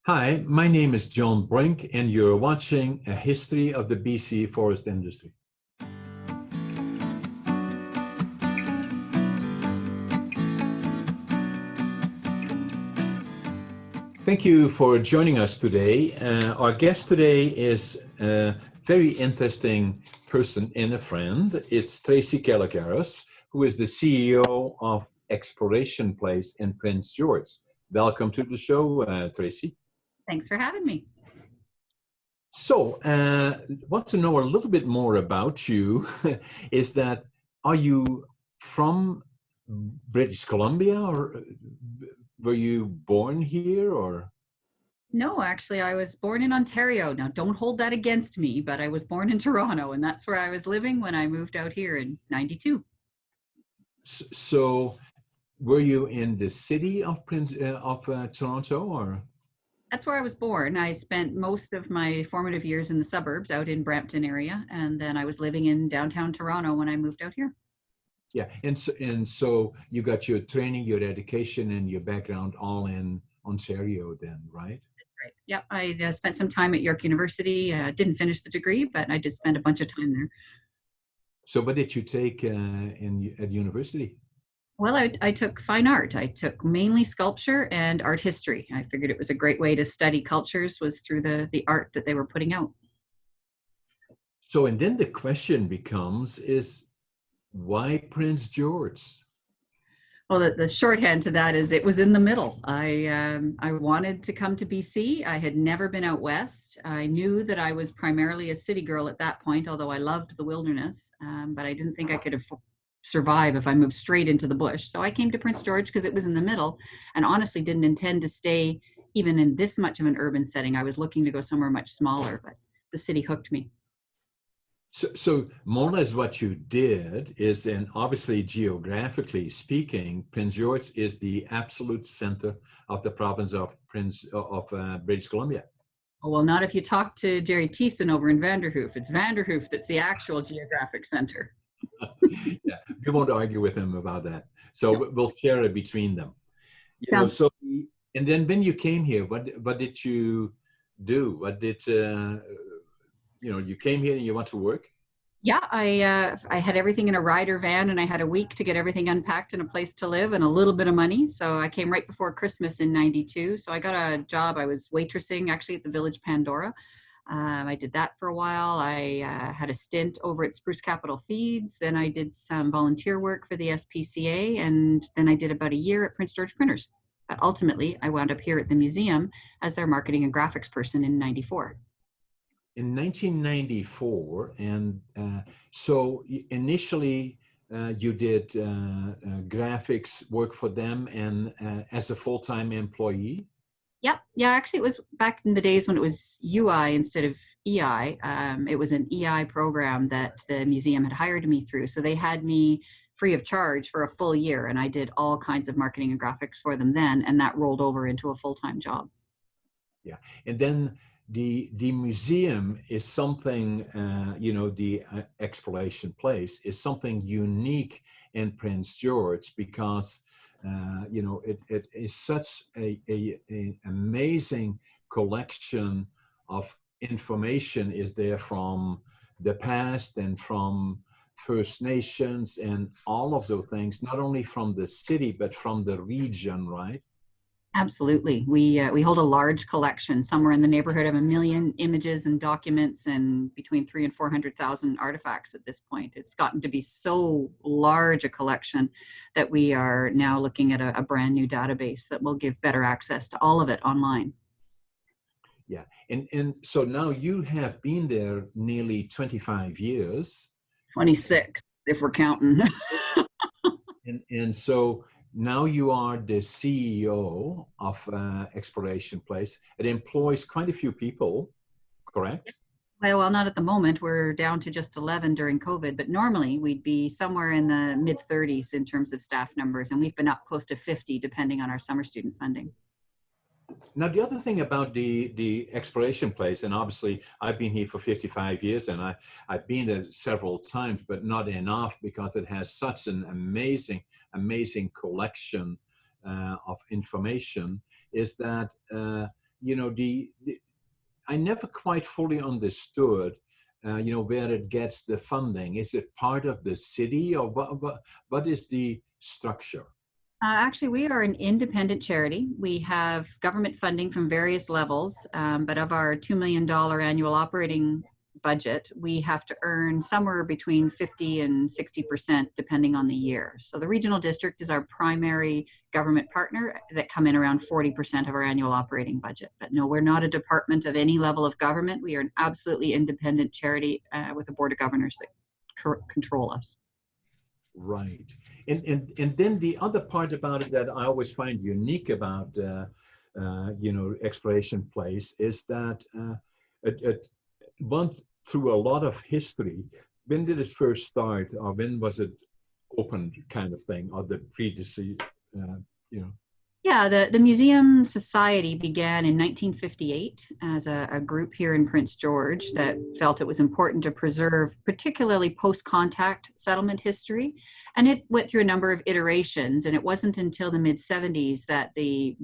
Hi, my name is John Brink, and you're watching A History of the BC Forest Industry. Thank you for joining us today. Our guest today is a very interesting person and a friend. It's Tracy Calogheros, who is the CEO of Exploration Place in Prince George. Welcome to the show, Tracy. Thanks for having me. So, want to know a little bit more about you. Is that, are you from British Columbia, or were you born here, or? No, actually, I was born in Ontario. Now, don't hold that against me, but I was born in Toronto, and that's where I was living when I moved out here in '92. So, were you in the city of Toronto, or? That's where I was born. I spent most of my formative years in the suburbs out in Brampton area, and then I was living in downtown Toronto when I moved out here. Yeah, and so you got your training, your education, and your background all in Ontario, then, right? Right. Yep. I spent some time at York University. Didn't finish the degree, but I did spend a bunch of time there. So, what did you take at university? Well, I took fine art. I took mainly sculpture and art history. I figured it was a great way to study cultures was through the art that they were putting out. So, and then the question becomes is why Prince George? Well, the shorthand to that is it was in the middle. I wanted to come to BC. I had never been out west. I knew that I was primarily a city girl at that point, although I loved the wilderness. But I didn't think I could survive if I moved straight into the bush. So I came to Prince George because it was in the middle, and honestly didn't intend to stay even in this much of an urban setting. I was looking to go somewhere much smaller, but the city hooked me. So more or less what you did is, and obviously geographically speaking, Prince George is the absolute center of the province of British Columbia. Oh, well, not if you talk to Jerry Thiessen over in Vanderhoof. It's Vanderhoof that's the actual geographic center. Yeah, we won't argue with him about that. So No. we'll share it between them. Sounds So and then when you came here, what did you do? What did you came here and you want to work? Yeah, I had everything in a rider van, and I had a week to get everything unpacked and a place to live and a little bit of money. So I came right before Christmas in '92. So I got a job. I was waitressing actually at the Village Pandora. I did that for a while. I had a stint over at Spruce Capital Feeds. Then I did some volunteer work for the SPCA, and then I did about a year at Prince George Printers. But ultimately, I wound up here at the museum as their marketing and graphics person in '94. In 1994, and so initially you did graphics work for them and as a full-time employee. Yep. Yeah, actually, it was back in the days when it was UI instead of EI. It was an EI program that the museum had hired me through. So they had me free of charge for a full year, and I did all kinds of marketing and graphics for them then, and that rolled over into a full-time job. Yeah, and then the museum is something, the exploration place is something unique in Prince George because it is such a amazing collection of information is there from the past and from First Nations and all of those things, not only from the city but from the region, right? Absolutely. We hold a large collection, somewhere in the neighborhood of 1 million images and documents, and between 300,000 and 400,000 artifacts at this point. It's gotten to be so large a collection that we are now looking at a brand new database that will give better access to all of it online. Yeah, and so now you have been there nearly 25 years. 26, if we're counting. And so now you are the CEO of Exploration Place. It employs quite a few people, correct? Well, not at the moment. We're down to just 11 during COVID, but normally we'd be somewhere in the mid 30s in terms of staff numbers, and we've been up close to 50 depending on our summer student funding. Now, the other thing about the Exploration Place, and obviously I've been here for 55 years and I've been there several times, but not enough because it has such an amazing collection of information, is that you know, I never quite fully understood, where it gets the funding. Is it part of the city, or what is the structure? Actually, we are an independent charity. We have government funding from various levels, but of our $2 million annual operating budget, we have to earn somewhere between 50 and 60% depending on the year. So the regional district is our primary government partner that come in around 40% of our annual operating budget. But no, we're not a department of any level of government. We are an absolutely independent charity with a board of governors that control us. Right. And then the other part about it that I always find unique about Exploration Place is that it went through a lot of history. When did it first start, or when was it opened, kind of thing, or the predecessor, Yeah, the Museum Society began in 1958 as a group here in Prince George that felt it was important to preserve particularly post-contact settlement history. And it went through a number of iterations, and it wasn't until the mid-70s that the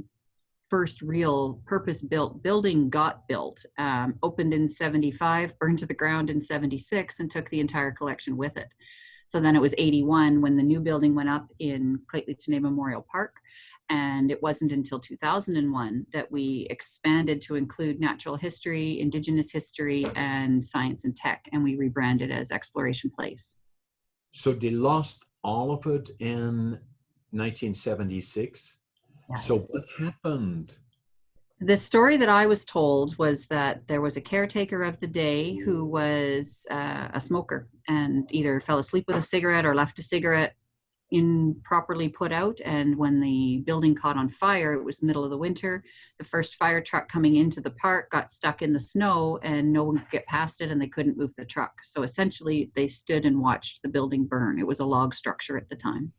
first real purpose-built building got built, opened in 75, burned to the ground in 76, and took the entire collection with it. So then it was 81 when the new building went up in Clayton Memorial Park. And it wasn't until 2001 that we expanded to include natural history, indigenous history, and science and tech, and we rebranded as Exploration Place. So they lost all of it in 1976. Yes. So what happened? The story that I was told was that there was a caretaker of the day who was a smoker and either fell asleep with a cigarette or left a cigarette improperly put out, and when the building caught on fire, it was the middle of the winter, the first fire truck coming into the park got stuck in the snow and no one could get past it, and they couldn't move the truck. So essentially they stood and watched the building burn. It was a log structure at the time.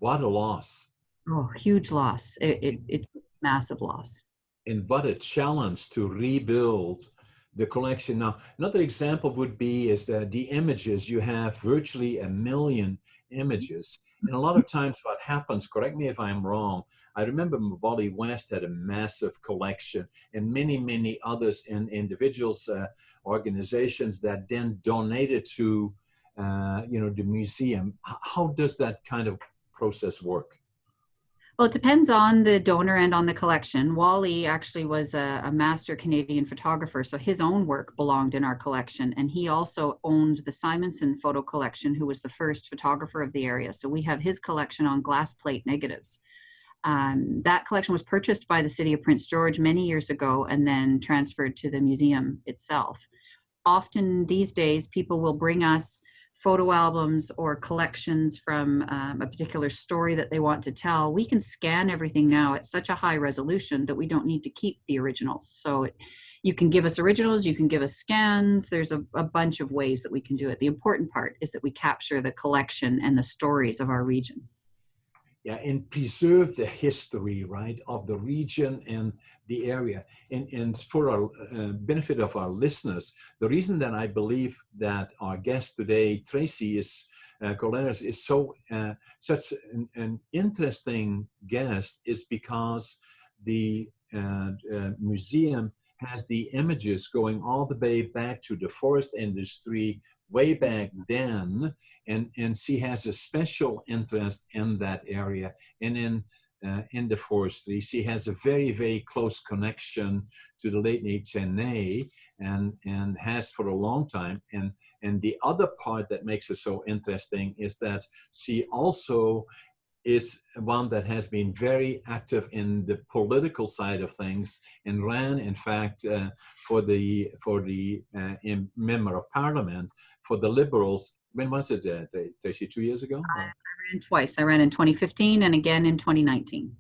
What a loss. Oh, huge loss. It's a massive loss. And what a challenge to rebuild the collection. Now, another example would be is that the images, you have virtually 1 million images. And a lot of times what happens, correct me if I'm wrong, I remember Wally West had a massive collection, and many, many others and individuals, organizations that then donated to, the museum. How does that kind of process work? Well, it depends on the donor and on the collection. Wally actually was a master Canadian photographer, so his own work belonged in our collection. And he also owned the Simonson photo collection, who was the first photographer of the area. So we have his collection on glass plate negatives. That collection was purchased by the city of Prince George many years ago and then transferred to the museum itself. Often these days, people will bring us photo albums or collections from a particular story that they want to tell. We can scan everything now at such a high resolution that we don't need to keep the originals. So you can give us originals, you can give us scans. There's a bunch of ways that we can do it. The important part is that we capture the collection and the stories of our region. Yeah, and preserve the history, right, of the region and the area. And for our benefit of our listeners, the reason that I believe that our guest today, Tracy Calogheros, is so such an interesting guest is because the museum has the images going all the way back to the forest industry way back then, and she has a special interest in that area and in the forestry. She has a very, very close connection to the late HNA and has for a long time. And the other part that makes it so interesting is that she also is one that has been very active in the political side of things and ran, in fact, for the member of parliament for the Liberals. When was it, Tracy, 2 years ago? I ran twice. I ran in 2015 and again in 2019.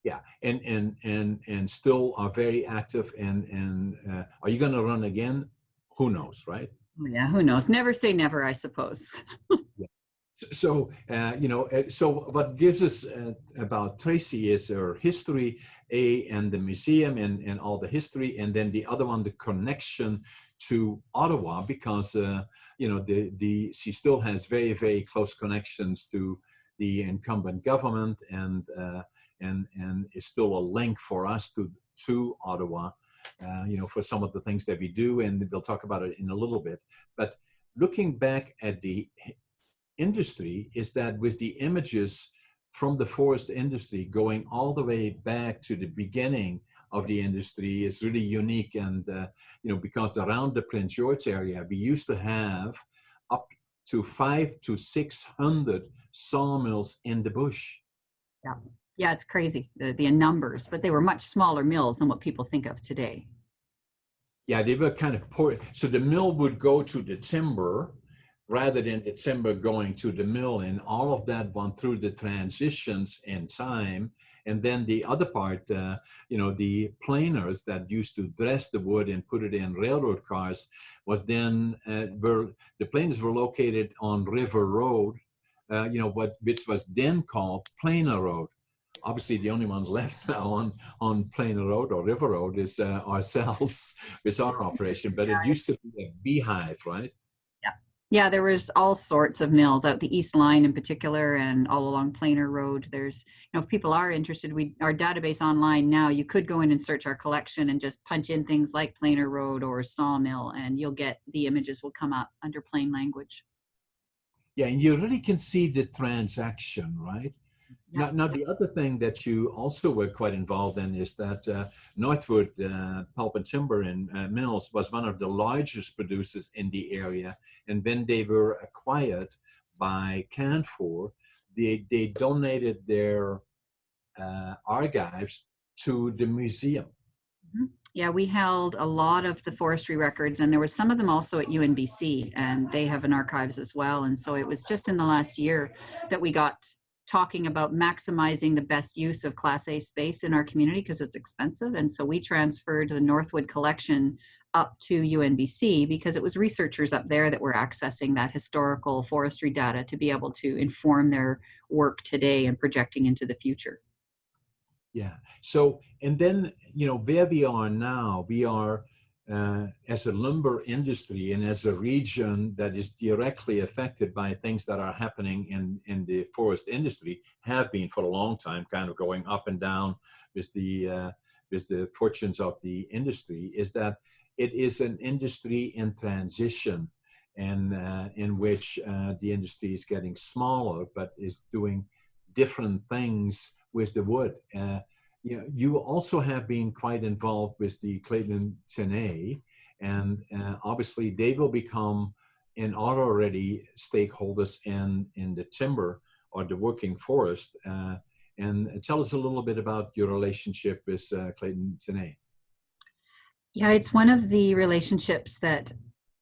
Yeah, and still are very active. And are you going to run again? Who knows, right? Yeah, who knows? Never say never, I suppose. Yeah. So, so what gives us about Tracy is her history, and the museum and all the history, and then the other one, the connection to Ottawa, because, she still has very, very close connections to the incumbent government, and and is still a link for us to Ottawa, for some of the things that we do, and we'll talk about it in a little bit. But looking back at the industry is that with the images from the forest industry going all the way back to the beginning of the industry is really unique. And, because around the Prince George area, we used to have up to 500 to 600 sawmills in the bush. Yeah. Yeah, it's crazy, the numbers, but they were much smaller mills than what people think of today. Yeah, they were kind of poor. So the mill would go to the timber rather than the timber going to the mill, and all of that went through the transitions in time. And then the other part, the planers that used to dress the wood and put it in railroad cars was then the planers were located on River Road, which was then called Planer Road. Obviously, the only ones left now on Planer Road or River Road is ourselves with our operation. But it used to be a beehive, right? Yeah. Yeah, there was all sorts of mills out the East Line in particular and all along Planer Road. There's, if people are interested, our database online now, you could go in and search our collection and just punch in things like Planer Road or Sawmill, and you'll get the images will come up under plain language. Yeah, and you really can see the transaction, right? Yeah. Now, the other thing that you also were quite involved in is that Northwood Pulp and Timber and Mills was one of the largest producers in the area. And when they were acquired by Canfor, they donated their archives to the museum. Mm-hmm. Yeah, we held a lot of the forestry records, and there were some of them also at UNBC, and they have an archives as well. And so it was just in the last year that we got talking about maximizing the best use of Class A space in our community because it's expensive. And so we transferred the Northwood collection up to UNBC because it was researchers up there that were accessing that historical forestry data to be able to inform their work today and projecting into the future. Yeah. So, and then, where we are now, we are as a lumber industry and as a region that is directly affected by things that are happening in the forest industry, have been for a long time, kind of going up and down with the fortunes of the industry, is that it is an industry in transition, and in which the industry is getting smaller, but is doing different things with the wood. You also have been quite involved with the Clayton Tenay, and obviously they will become and are already stakeholders in the timber or the working forest. And tell us a little bit about your relationship with Clayton Tenay. Yeah, it's one of the relationships that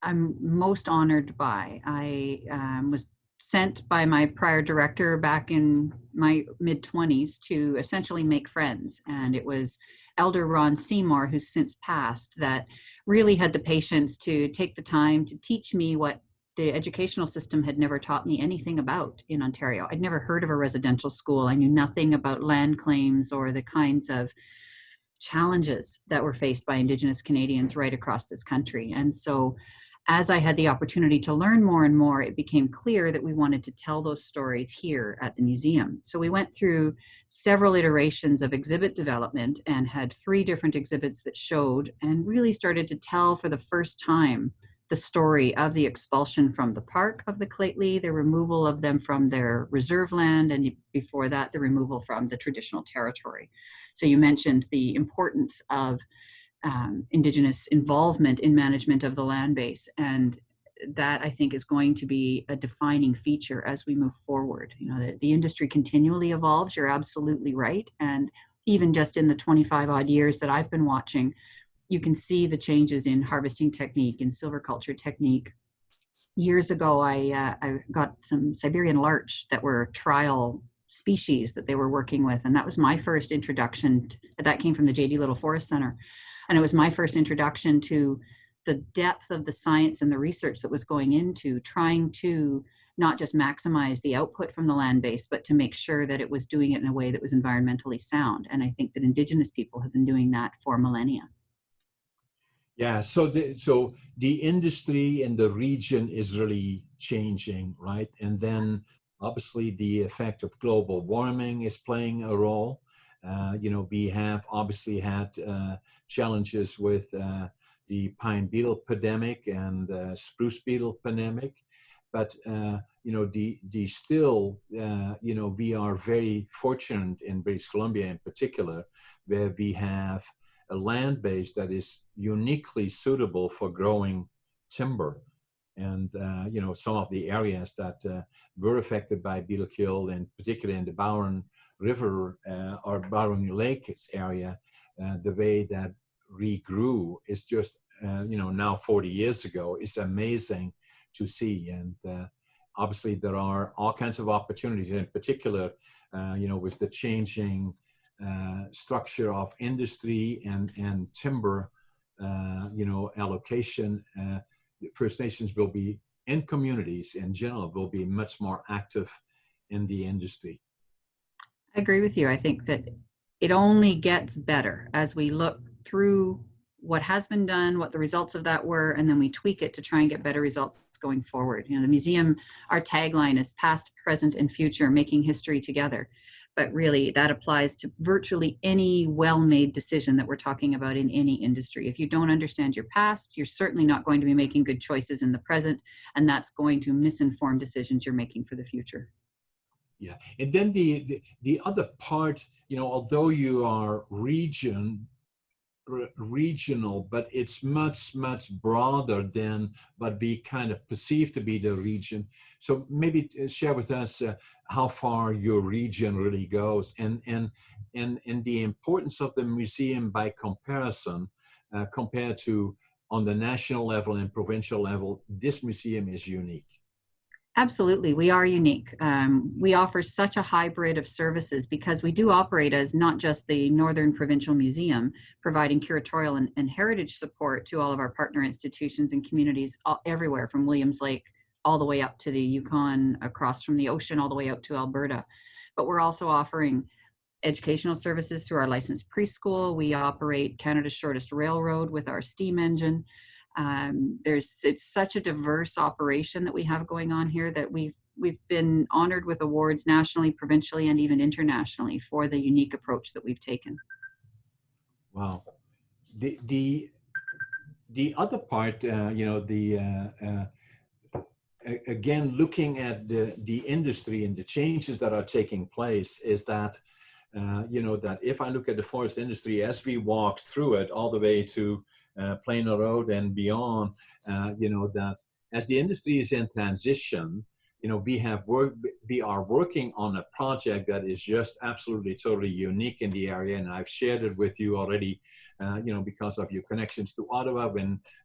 I'm most honored by. I was sent by my prior director back in my mid-20s to essentially make friends. And it was Elder Ron Seymour, who's since passed, that really had the patience to take the time to teach me what the educational system had never taught me anything about in Ontario. I'd never heard of a residential school. I knew nothing about land claims or the kinds of challenges that were faced by Indigenous Canadians right across this country. And so as I had the opportunity to learn more and more, it became clear that we wanted to tell those stories here at the museum. So we went through several iterations of exhibit development and had 3 different exhibits that showed and really started to tell for the first time the story of the expulsion from the park of the Claytley, the removal of them from their reserve land, and before that, the removal from the traditional territory. So you mentioned the importance of Indigenous involvement in management of the land base. And that, I think, is going to be a defining feature as we move forward. The industry continually evolves. You're absolutely right. And even just in the 25 odd years that I've been watching, you can see the changes in harvesting technique and silviculture technique. Years ago, I got some Siberian larch that were trial species that they were working with. And that was my first introduction. That came from the J.D. Little Forest Center. And it was my first introduction to the depth of the science and the research that was going into trying to not just maximize the output from the land base, but to make sure that it was doing it in a way that was environmentally sound. And I think that Indigenous people have been doing that for millennia. Yeah, so the industry and the region is really changing, right? And then obviously the effect of global warming is playing a role. We have obviously had challenges with the pine beetle pandemic and spruce beetle pandemic, but the still, we are very fortunate in British Columbia in particular, where we have a land base that is uniquely suitable for growing timber. And some of the areas that were affected by beetle kill, and particularly in the Bowen River or Bowen Lakes area, the way that regrew is just now 40 years ago is amazing to see. And obviously there are all kinds of opportunities, in particular with the changing structure of industry and timber allocation. First Nations will be, and communities in general, will be much more active in the industry. I agree with you. I think that it only gets better as we look through what has been done, what the results of that were, and then we tweak it to try and get better results going forward. The museum, our tagline is past, present, and future, making history together. But really, that applies to virtually any well-made decision that we're talking about in any industry. If you don't understand your past, you're certainly not going to be making good choices in the present, and that's going to misinform decisions you're making for the future. Yeah, and then the other part, although you are regional, but it's much broader than what we kind of perceive to be the region. So maybe share with us how far your region really goes, and the importance of the museum by comparison, compared to on the national level and provincial level. This museum is unique. Absolutely, we are unique. We offer such a hybrid of services because we do operate as not just the Northern Provincial Museum, providing curatorial and heritage support to all of our partner institutions and communities everywhere from Williams Lake all the way up to the Yukon, across from the ocean, all the way out to Alberta. But we're also offering educational services through our licensed preschool. We operate Canada's shortest railroad with our steam engine. It's such a diverse operation that we have going on here that we've been honored with awards nationally, provincially, and even internationally for the unique approach that we've taken. Wow. The other part, again, looking at the industry and the changes that are taking place, is that that if I look at the forest industry as we walk through it all the way to Plano Road and beyond, that as the industry is in transition, we are working on a project that is just absolutely totally unique in the area, and I've shared it with you already, because of your connections to Ottawa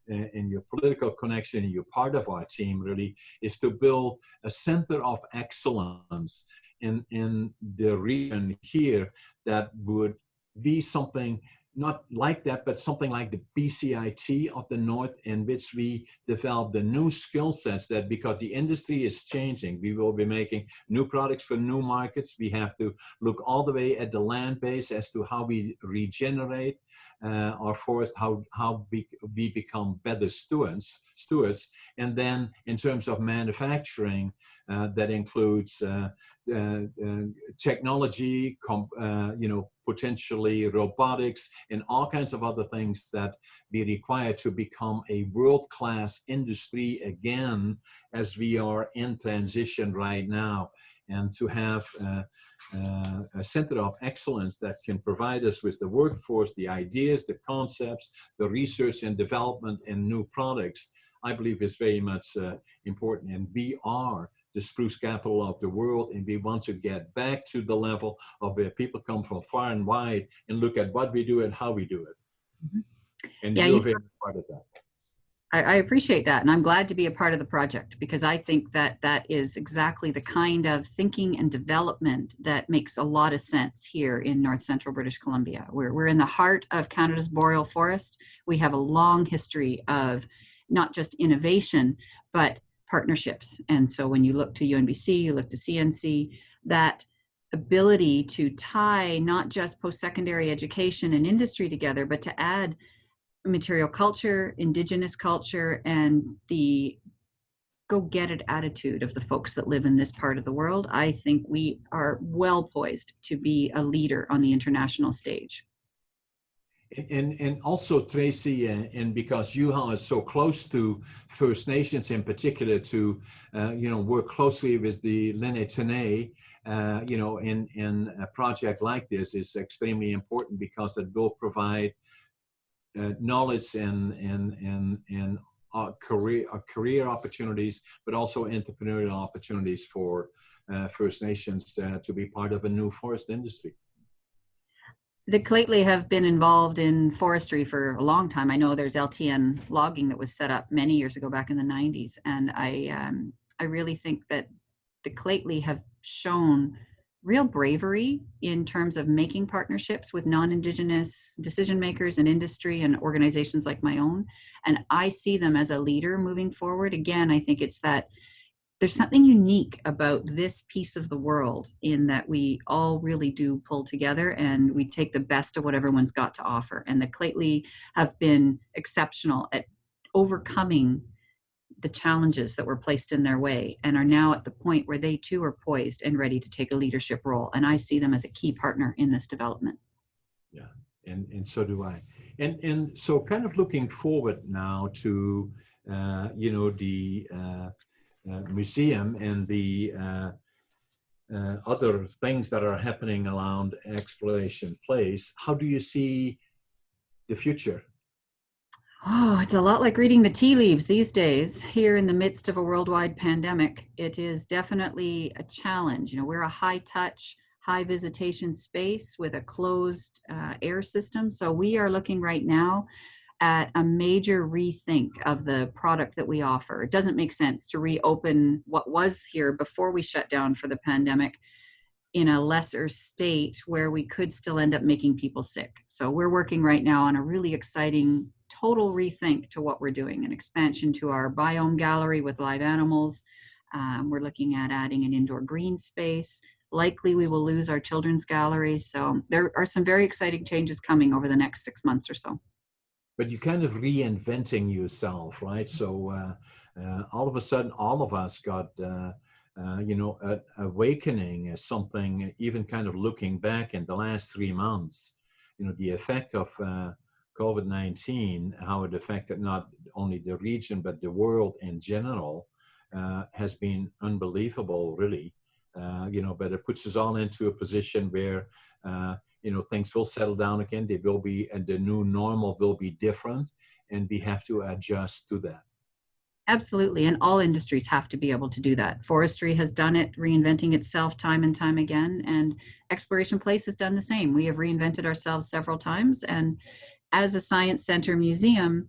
and your political connection, and you're part of our team, really, is to build a center of excellence in the region here that would be something not like that, but something like the BCIT of the North, in which we develop the new skill sets that, because the industry is changing, we will be making new products for new markets. We have to look all the way at the land base as to how we regenerate our forest, how we become better stewards. And then in terms of manufacturing, that includes technology, potentially robotics, and all kinds of other things that we require to become a world-class industry again, as we are in transition right now. And to have a center of excellence that can provide us with the workforce, the ideas, the concepts, the research and development, and new products, I believe is very much important. And we are the spruce capital of the world, and we want to get back to the level of where people come from far and wide and look at what we do and how we do it. Mm-hmm. And you're very part of that. I appreciate that, and I'm glad to be a part of the project, because I think that that is exactly the kind of thinking and development that makes a lot of sense here in North Central British Columbia. We're in the heart of Canada's boreal forest. We have a long history of not just innovation, but partnerships. And so when you look to UNBC, you look to CNC, that ability to tie not just post-secondary education and industry together, but to add material culture, Indigenous culture, and the go-get-it attitude of the folks that live in this part of the world, I think we are well poised to be a leader on the international stage. And also, Tracy, and because you are so close to First Nations in particular, to work closely with the Lenni in a project like this is extremely important, because it will provide knowledge and career opportunities, but also entrepreneurial opportunities for First Nations to be part of a new forest industry. The Clayton have been involved in forestry for a long time. I know there's LTN logging that was set up many years ago, back in the 90s. And I really think that the Clayton have shown real bravery in terms of making partnerships with non-Indigenous decision makers and industry and organizations like my own. And I see them as a leader moving forward. Again, I think it's that there's something unique about this piece of the world, in that we all really do pull together and we take the best of what everyone's got to offer. And the Clayton have been exceptional at overcoming the challenges that were placed in their way, and are now at the point where they too are poised and ready to take a leadership role. And I see them as a key partner in this development. Yeah, and so do I. And so kind of looking forward now to, the museum and the other things that are happening around Exploration Place. How do you see the future? Oh, it's a lot like reading the tea leaves these days. Here in the midst of a worldwide pandemic, it is definitely a challenge. We're a high touch, high visitation space with a closed air system. So we are looking right now at a major rethink of the product that we offer. It doesn't make sense to reopen what was here before we shut down for the pandemic in a lesser state where we could still end up making people sick. So we're working right now on a really exciting total rethink to what we're doing, an expansion to our biome gallery with live animals. We're looking at adding an indoor green space. Likely we will lose our children's gallery. So there are some very exciting changes coming over the next 6 months or so. But you're kind of reinventing yourself, right? So all of a sudden, all of us got, awakening as something, even kind of looking back in the last 3 months, the effect of COVID-19, how it affected not only the region, but the world in general, has been unbelievable, really. But it puts us all into a position where, things will settle down again. They will be, and the new normal will be different, and we have to adjust to that. Absolutely. And all industries have to be able to do that. Forestry has done it, reinventing itself time and time again. And Exploration Place has done the same. We have reinvented ourselves several times. And as a science center museum,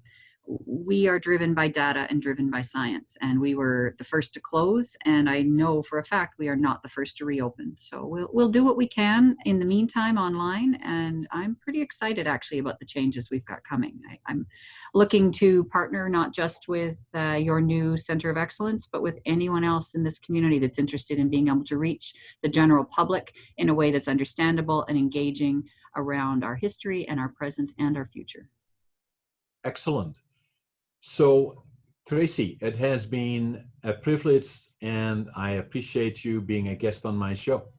we are driven by data and driven by science. And we were the first to close. And I know for a fact we are not the first to reopen. So we'll do what we can in the meantime online. And I'm pretty excited actually about the changes we've got coming. I'm looking to partner not just with your new Center of Excellence, but with anyone else in this community that's interested in being able to reach the general public in a way that's understandable and engaging around our history and our present and our future. Excellent. So, Tracy, it has been a privilege, and I appreciate you being a guest on my show.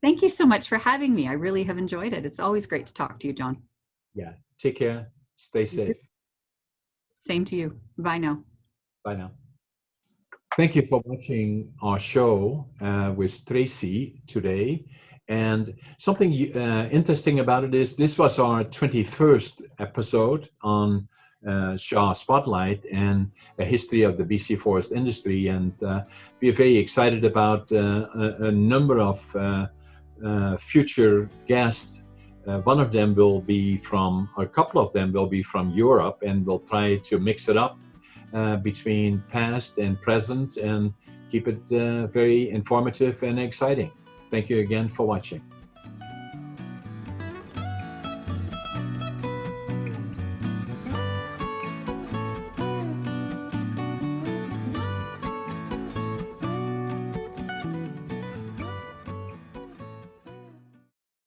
Thank you so much for having me. I really have enjoyed it. It's always great to talk to you, John. Yeah. Take care. Stay safe. Same to you. Bye now. Bye now. Thank you for watching our show with Tracy today. And something interesting about it is this was our 21st episode on Shaw Spotlight and a history of the BC forest industry. And we're very excited about a number of future guests. One of them will be from, or a couple of them will be from Europe, and we'll try to mix it up between past and present and keep it very informative and exciting. Thank you again for watching.